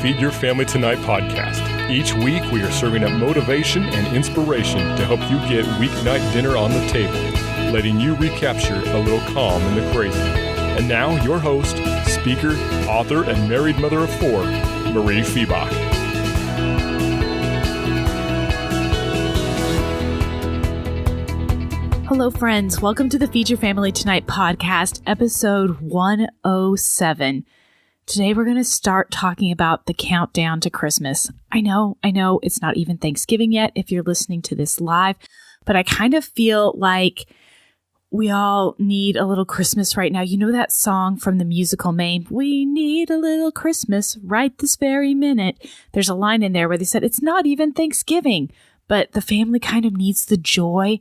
Feed Your Family Tonight podcast. Each week, we are serving up motivation and inspiration to help you get weeknight dinner on the table, letting you recapture a little calm in the crazy. And now, your host, speaker, author, and married mother of four, Mariefiebach. Hello, friends. Welcome to the Feed Your Family Tonight podcast, episode 107. Today, we're going to start talking about the countdown to Christmas. I know, it's not even Thanksgiving yet if you're listening to this live, but I kind of feel like we all need a little Christmas right now. You know that song from the musical Mame? We need a little Christmas right this very minute. There's a line in there where they said, it's not even Thanksgiving, but the family kind of needs the joy.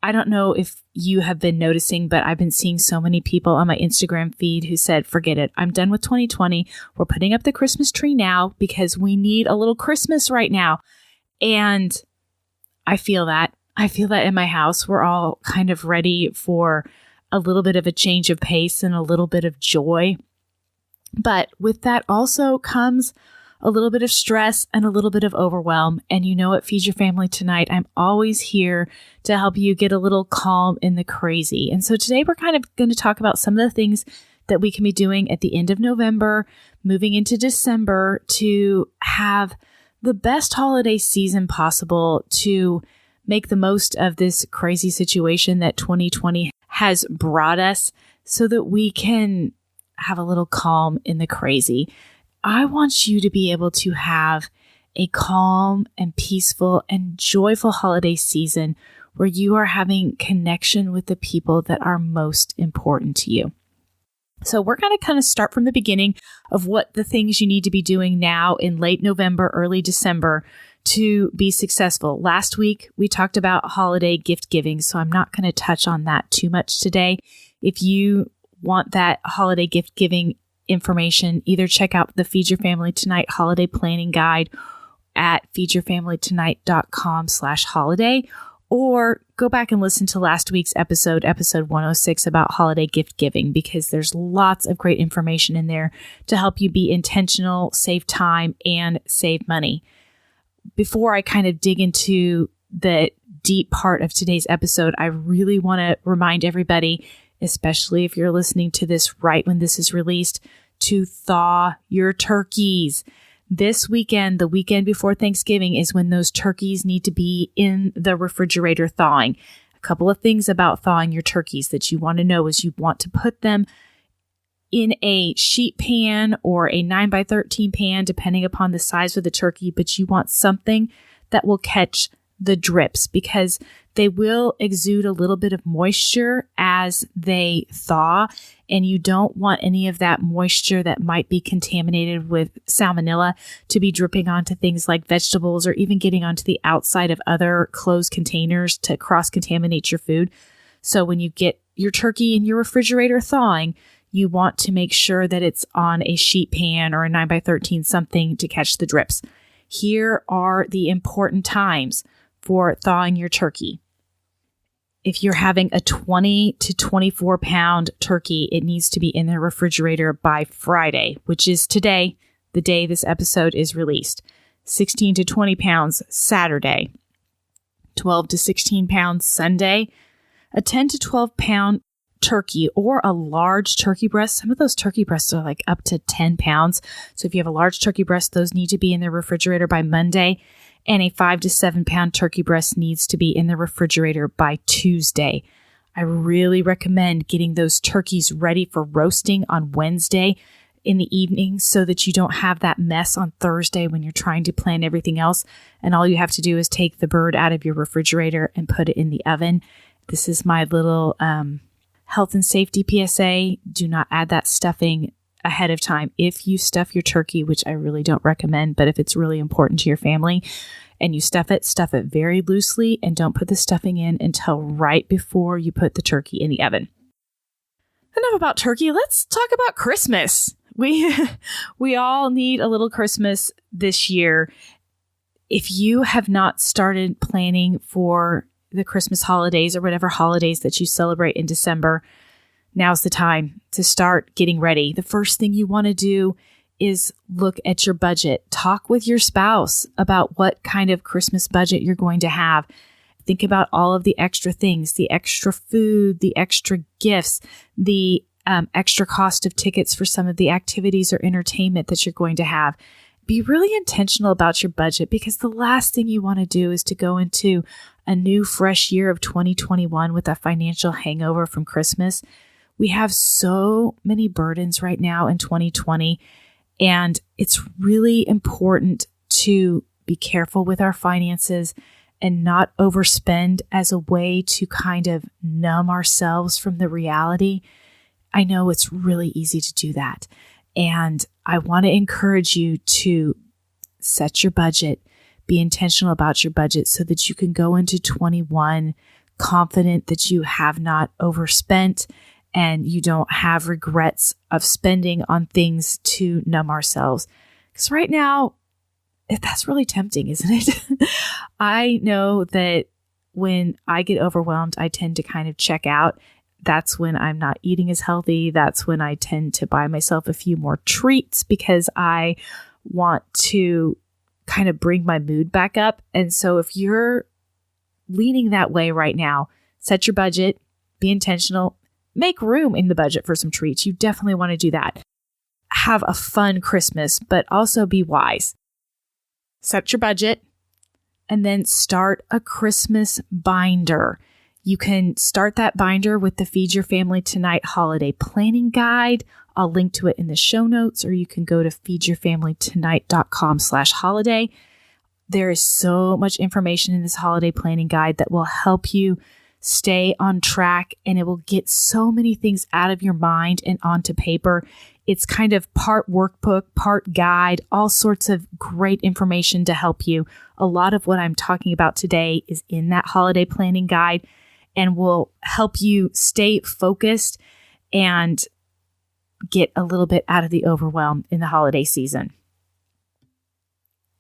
I don't know if you have been noticing, but I've been seeing so many people on my Instagram feed who said, forget it. I'm done with 2020. We're putting up the Christmas tree now because we need a little Christmas right now. And I feel that. I feel that in my house. We're all kind of ready for a little bit of a change of pace and a little bit of joy. But with that also comes a little bit of stress and a little bit of overwhelm. And you know what, Feed Your Family Tonight, I'm always here to help you get a little calm in the crazy. And so today we're kind of going to talk about some of the things that we can be doing at the end of November, moving into December to have the best holiday season possible, to make the most of this crazy situation that 2020 has brought us so that we can have a little calm in the crazy. I want you to be able to have a calm and peaceful and joyful holiday season where you are having connection with the people that are most important to you. So we're going to kind of start from the beginning of what the things you need to be doing now in late November, early December to be successful. Last week, we talked about holiday gift giving, so I'm not going to touch on that too much today. If you want that holiday gift giving information, either check out the Feed Your Family Tonight holiday planning guide at feedyourfamilytonight.com/holiday, or go back and listen to last week's episode 106 about holiday gift giving, because there's lots of great information in there to help you be intentional, save time, and save money. Before I kind of dig into the deep part of today's episode, I really want to remind everybody, especially if you're listening to this right when this is released, to thaw your turkeys. This weekend, the weekend before Thanksgiving, is when those turkeys need to be in the refrigerator thawing. A couple of things about thawing your turkeys that you want to know is you want to put them in a sheet pan or a 9x13 pan, depending upon the size of the turkey, but you want something that will catch the drips because they will exude a little bit of moisture as they thaw, and you don't want any of that moisture that might be contaminated with salmonella to be dripping onto things like vegetables or even getting onto the outside of other closed containers to cross-contaminate your food. So when you get your turkey in your refrigerator thawing, you want to make sure that it's on a sheet pan or a 9x13 something to catch the drips. Here are the important times for thawing your turkey. If you're having a 20 to 24 pound turkey, it needs to be in the refrigerator by Friday, which is today, the day this episode is released. 16 to 20 pounds Saturday, 12 to 16 pounds Sunday, a 10 to 12 pound turkey or a large turkey breast. Some of those turkey breasts are like up to 10 pounds. So if you have a large turkey breast, those need to be in the refrigerator by Monday. And a 5 to 7 pound turkey breast needs to be in the refrigerator by Tuesday. I really recommend getting those turkeys ready for roasting on Wednesday in the evening so that you don't have that mess on Thursday when you're trying to plan everything else. And all you have to do is take the bird out of your refrigerator and put it in the oven. This is my little health and safety PSA. Do not add that stuffing ahead of time. If you stuff your turkey, which I really don't recommend, but if it's really important to your family and you stuff it very loosely and don't put the stuffing in until right before you put the turkey in the oven. Enough about turkey. Let's talk about Christmas. We all need a little Christmas this year. If you have not started planning for the Christmas holidays or whatever holidays that you celebrate in December, now's the time to start getting ready. The first thing you want to do is look at your budget. Talk with your spouse about what kind of Christmas budget you're going to have. Think about all of the extra things, the extra food, the extra gifts, the extra cost of tickets for some of the activities or entertainment that you're going to have. Be really intentional about your budget, because the last thing you want to do is to go into a new fresh year of 2021 with a financial hangover from Christmas. We have so many burdens right now in 2020, and it's really important to be careful with our finances and not overspend as a way to kind of numb ourselves from the reality. I know it's really easy to do that. And I want to encourage you to set your budget, be intentional about your budget so that you can go into 21 confident that you have not overspent and you don't have regrets of spending on things to numb ourselves. Because right now, that's really tempting, isn't it? I know that when I get overwhelmed, I tend to kind of check out. That's when I'm not eating as healthy. That's when I tend to buy myself a few more treats because I want to kind of bring my mood back up. And so if you're leaning that way right now, set your budget, be intentional, make room in the budget for some treats. You definitely want to do that. Have a fun Christmas, but also be wise. Set your budget and then start a Christmas binder. You can start that binder with the Feed Your Family Tonight Holiday Planning Guide. I'll link to it in the show notes, or you can go to feedyourfamilytonight.com/holiday. There is so much information in this holiday planning guide that will help you stay on track, and it will get so many things out of your mind and onto paper. It's kind of part workbook, part guide, all sorts of great information to help you. A lot of what I'm talking about today is in that holiday planning guide and will help you stay focused and get a little bit out of the overwhelm in the holiday season.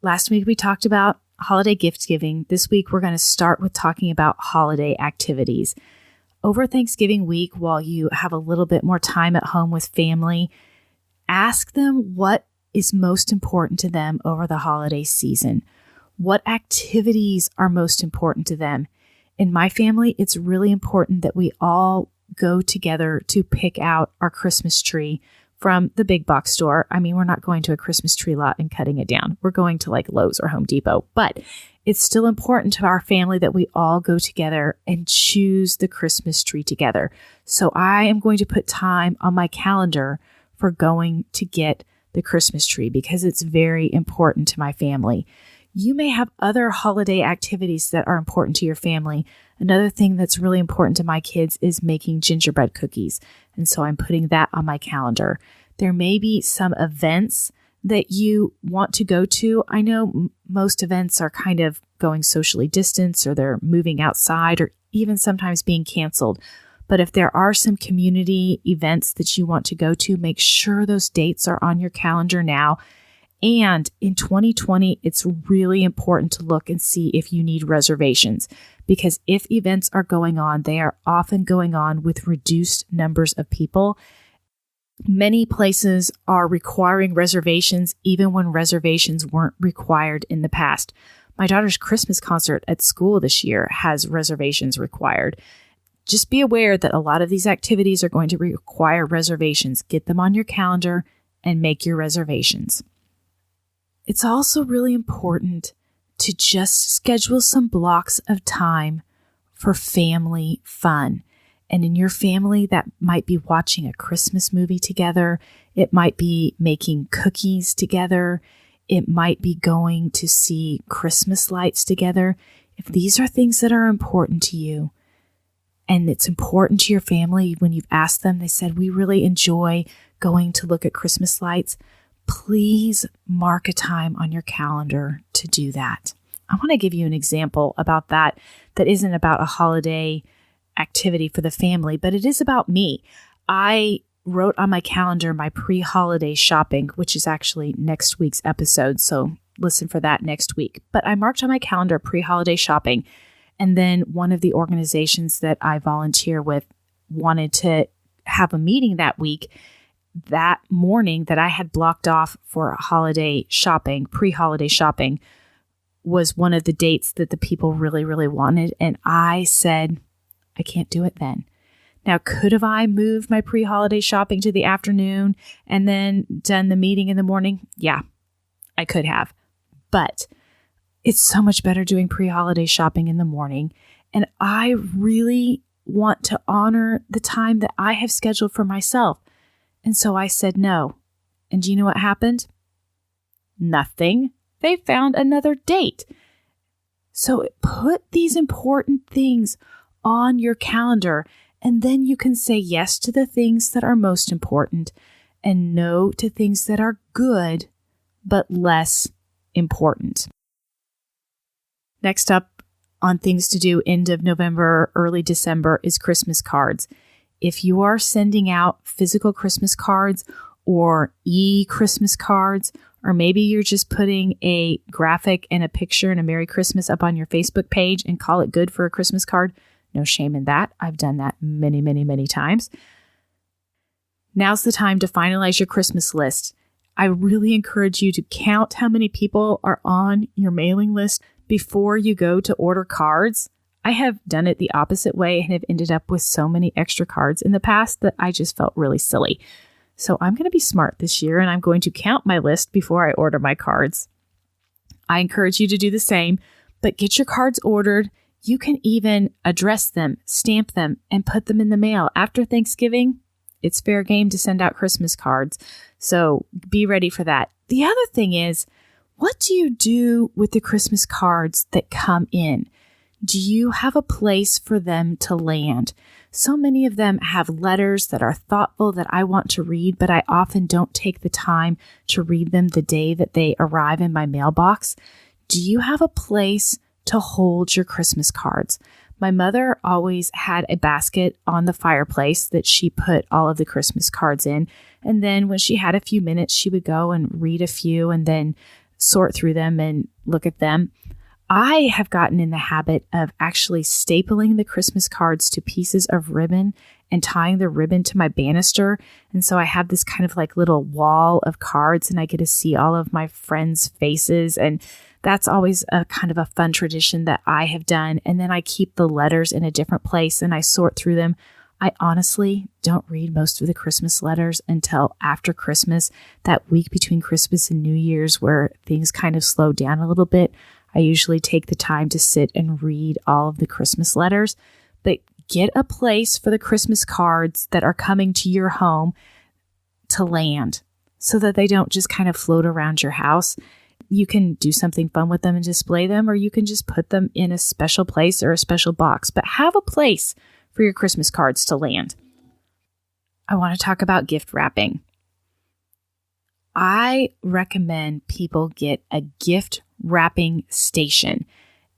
Last week, we talked about holiday gift giving. This week, we're going to start with talking about holiday activities. Over Thanksgiving week, while you have a little bit more time at home with family, ask them what is most important to them over the holiday season. What activities are most important to them? In my family, it's really important that we all go together to pick out our Christmas tree from the big box store. I mean, we're not going to a Christmas tree lot and cutting it down. We're going to like Lowe's or Home Depot, but it's still important to our family that we all go together and choose the Christmas tree together. So I am going to put time on my calendar for going to get the Christmas tree because it's very important to my family. You may have other holiday activities that are important to your family. Another thing that's really important to my kids is making gingerbread cookies. And so I'm putting that on my calendar. There may be some events that you want to go to. I know most events are kind of going socially distanced, or they're moving outside, or even sometimes being canceled. But if there are some community events that you want to go to, make sure those dates are on your calendar now. And in 2020, it's really important to look and see if you need reservations, because if events are going on, they are often going on with reduced numbers of people. Many places are requiring reservations even when reservations weren't required in the past. My daughter's Christmas concert at school this year has reservations required. Just be aware that a lot of these activities are going to require reservations. Get them on your calendar and make your reservations. It's also really important to just schedule some blocks of time for family fun. And in your family, that might be watching a Christmas movie together. It might be making cookies together. It might be going to see Christmas lights together. If these are things that are important to you, and it's important to your family, when you've asked them, they said, we really enjoy going to look at Christmas lights, please mark a time on your calendar to do that. I want to give you an example about that isn't about a holiday activity for the family, but it is about me. I wrote on my calendar my pre-holiday shopping, which is actually next week's episode, so listen for that next week. But I marked on my calendar pre-holiday shopping, and then one of the organizations that I volunteer with wanted to have a meeting that week. that morning that I had blocked off for holiday shopping, pre-holiday shopping, was one of the dates that the people really, really wanted. And I said, I can't do it then. Now, could have I moved my pre-holiday shopping to the afternoon and then done the meeting in the morning? Yeah, I could have. But it's so much better doing pre-holiday shopping in the morning. And I really want to honor the time that I have scheduled for myself. And so I said no. And do you know what happened? Nothing. They found another date. So put these important things on your calendar, and then you can say yes to the things that are most important and no to things that are good but less important. Next up on things to do end of November, early December is Christmas cards. If you are sending out physical Christmas cards or e-Christmas cards, or maybe you're just putting a graphic and a picture and a Merry Christmas up on your Facebook page and call it good for a Christmas card, no shame in that. I've done that many, many, many times. Now's the time to finalize your Christmas list. I really encourage you to count how many people are on your mailing list before you go to order cards. I have done it the opposite way and have ended up with so many extra cards in the past that I just felt really silly. So I'm going to be smart this year and I'm going to count my list before I order my cards. I encourage you to do the same, but get your cards ordered. You can even address them, stamp them, and put them in the mail. After Thanksgiving, it's fair game to send out Christmas cards. So be ready for that. The other thing is, what do you do with the Christmas cards that come in? Do you have a place for them to land? So many of them have letters that are thoughtful that I want to read, but I often don't take the time to read them the day that they arrive in my mailbox. Do you have a place to hold your Christmas cards? My mother always had a basket on the fireplace that she put all of the Christmas cards in. And then when she had a few minutes, she would go and read a few and then sort through them and look at them. I have gotten in the habit of actually stapling the Christmas cards to pieces of ribbon and tying the ribbon to my banister. And so I have this kind of like little wall of cards and I get to see all of my friends' faces. And that's always a kind of a fun tradition that I have done. And then I keep the letters in a different place and I sort through them. I honestly don't read most of the Christmas letters until after Christmas, that week between Christmas and New Year's where things kind of slow down a little bit. I usually take the time to sit and read all of the Christmas letters, but get a place for the Christmas cards that are coming to your home to land so that they don't just kind of float around your house. You can do something fun with them and display them, or you can just put them in a special place or a special box, but have a place for your Christmas cards to land. I want to talk about gift wrapping. I recommend people get a gift wrapping station.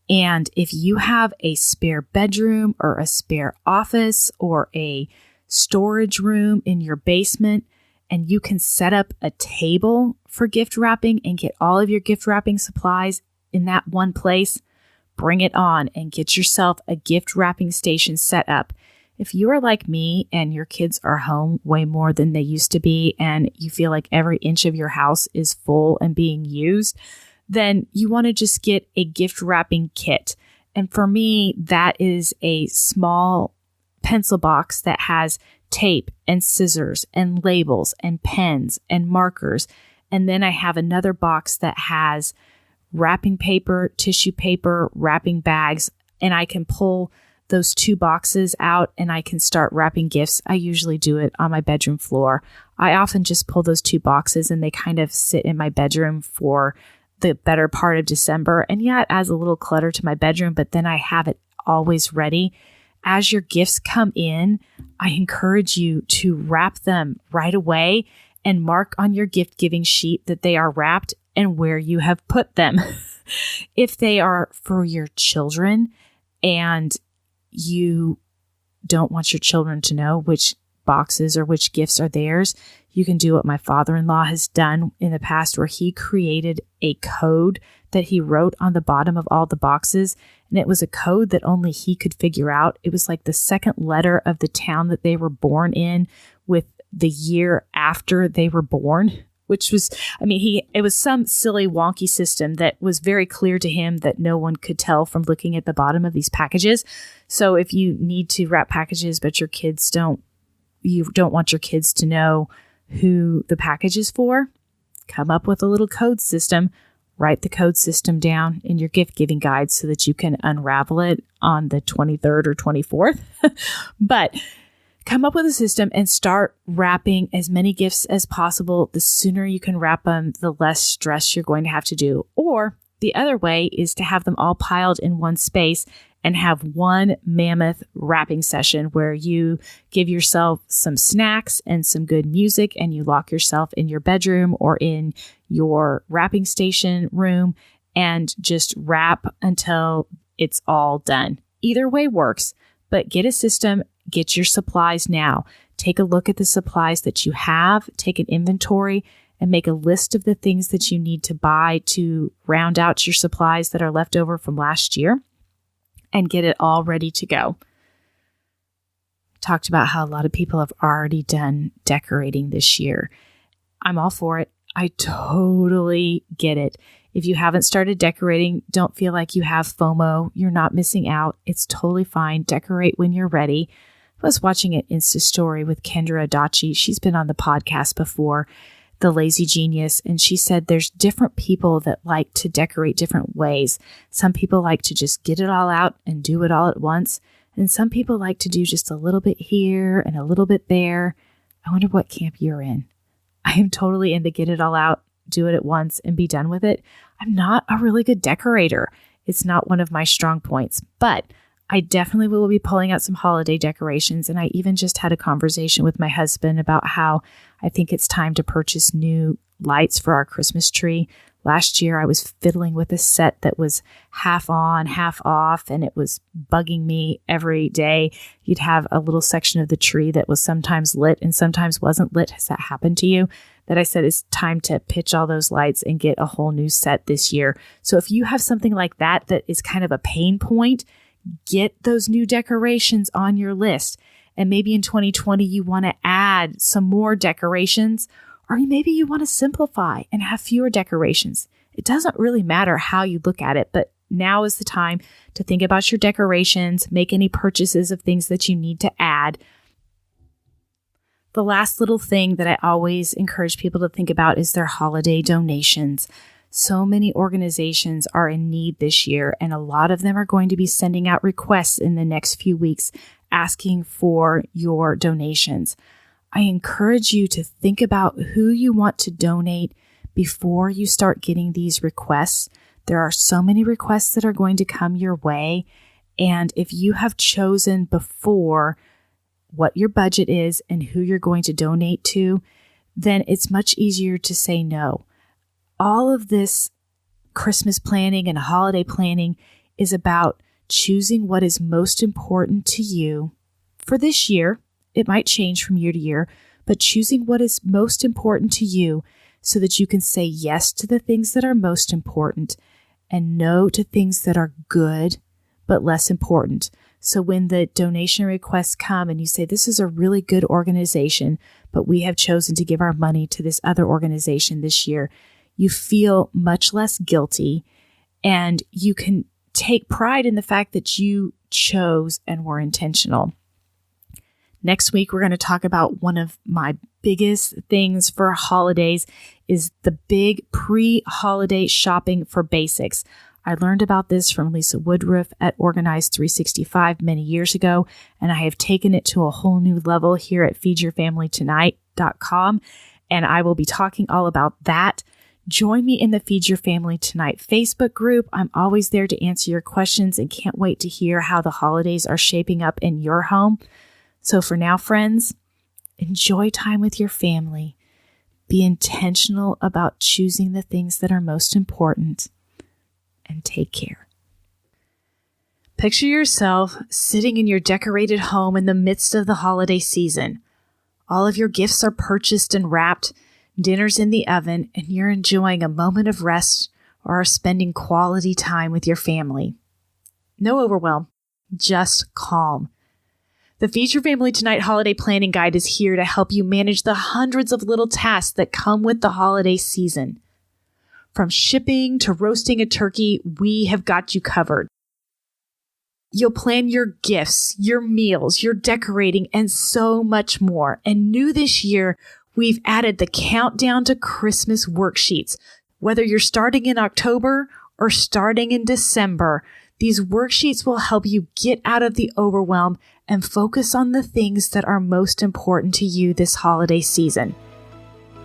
And if you have a spare bedroom or a spare office or a storage room in your basement, and you can set up a table for gift wrapping and get all of your gift wrapping supplies in that one place, bring it on and get yourself a gift wrapping station set up. If you are like me and your kids are home way more than they used to be, and you feel like every inch of your house is full and being used, then you want to just get a gift wrapping kit. And for me, that is a small pencil box that has tape and scissors and labels and pens and markers. And then I have another box that has wrapping paper, tissue paper, wrapping bags, and I can pull those two boxes out and I can start wrapping gifts. I usually do it on my bedroom floor. I often just pull those two boxes and they kind of sit in my bedroom for the better part of December. And yeah, it adds a little clutter to my bedroom, but then I have it always ready. As your gifts come in, I encourage you to wrap them right away and mark on your gift giving sheet that they are wrapped and where you have put them. If they are for your children and you don't want your children to know which boxes or which gifts are theirs, you can do what my father-in-law has done in the past, where he created a code that he wrote on the bottom of all the boxes. And it was a code that only he could figure out. It was like the second letter of the town that they were born in with the year after they were born, which was, it was some silly wonky system that was very clear to him that no one could tell from looking at the bottom of these packages. So if you need to wrap packages, but you don't want your kids to know who the package is for, come up with a little code system, write the code system down in your gift giving guide so that you can unravel it on the 23rd or 24th. But come up with a system and start wrapping as many gifts as possible. The sooner you can wrap them, the less stress you're going to have to do. Or the other way is to have them all piled in one space and have one mammoth wrapping session where you give yourself some snacks and some good music and you lock yourself in your bedroom or in your wrapping station room and just wrap until it's all done. Either way works, but get a system, get your supplies now. Take a look at the supplies that you have, take an inventory, and make a list of the things that you need to buy to round out your supplies that are left over from last year and get it all ready to go. Talked about how a lot of people have already done decorating this year. I'm all for it. I totally get it. If you haven't started decorating, don't feel like you have FOMO. You're not missing out. It's totally fine. Decorate when you're ready. I was watching an Insta story with Kendra Adachi. She's been on the podcast before, The Lazy Genius, and she said there's different people that like to decorate different ways. Some people like to just get it all out and do it all at once, and some people like to do just a little bit here and a little bit there. I wonder what camp you're in. I am totally in the get it all out, do it at once, and be done with it. I'm not a really good decorator. It's not one of my strong points, but I definitely will be pulling out some holiday decorations. And I even just had a conversation with my husband about how I think it's time to purchase new lights for our Christmas tree. Last year, I was fiddling with a set that was half on, half off, and it was bugging me every day. You'd have a little section of the tree that was sometimes lit and sometimes wasn't lit. Has that happened to you? That I said it's time to pitch all those lights and get a whole new set this year. So if you have something like that is kind of a pain point, get those new decorations on your list. And maybe in 2020, you want to add some more decorations, or maybe you want to simplify and have fewer decorations. It doesn't really matter how you look at it, but now is the time to think about your decorations, make any purchases of things that you need to add. The last little thing that I always encourage people to think about is their holiday donations. So many organizations are in need this year, and a lot of them are going to be sending out requests in the next few weeks asking for your donations. I encourage you to think about who you want to donate before you start getting these requests. There are so many requests that are going to come your way, and if you have chosen before what your budget is and who you're going to donate to, then it's much easier to say no. All of this Christmas planning and holiday planning is about choosing what is most important to you for this year. It might change from year to year, but choosing what is most important to you so that you can say yes to the things that are most important and no to things that are good but less important. So when the donation requests come and you say, this is a really good organization, but we have chosen to give our money to this other organization this year, you feel much less guilty, and you can take pride in the fact that you chose and were intentional. Next week, we're going to talk about one of my biggest things for holidays is the big pre-holiday shopping for basics. I learned about this from Lisa Woodruff at Organized 365 many years ago, and I have taken it to a whole new level here at feedyourfamilytonight.com, and I will be talking all about that. Join me in the Feed Your Family Tonight Facebook group. I'm always there to answer your questions and can't wait to hear how the holidays are shaping up in your home. So for now, friends, enjoy time with your family. Be intentional about choosing the things that are most important, and take care. Picture yourself sitting in your decorated home in the midst of the holiday season. All of your gifts are purchased and wrapped, dinner's in the oven, and you're enjoying a moment of rest or are spending quality time with your family. No overwhelm, just calm. The Feed Your Family Tonight Holiday Planning Guide is here to help you manage the hundreds of little tasks that come with the holiday season. From shipping to roasting a turkey, we have got you covered. You'll plan your gifts, your meals, your decorating, and so much more. And new this year, we've added the Countdown to Christmas worksheets. Whether you're starting in October or starting in December, these worksheets will help you get out of the overwhelm and focus on the things that are most important to you this holiday season.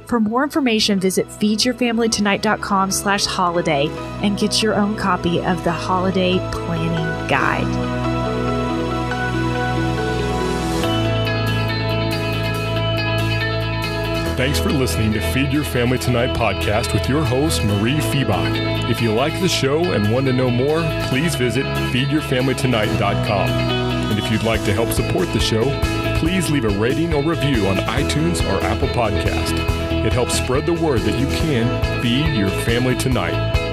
For more information, visit feedyourfamilytonight.com/holiday and get your own copy of the Holiday Planning Guide. Thanks for listening to Feed Your Family Tonight podcast with your host, Mariefiebach. If you like the show and want to know more, please visit feedyourfamilytonight.com. And if you'd like to help support the show, please leave a rating or review on iTunes or Apple Podcast. It helps spread the word that you can feed your family tonight.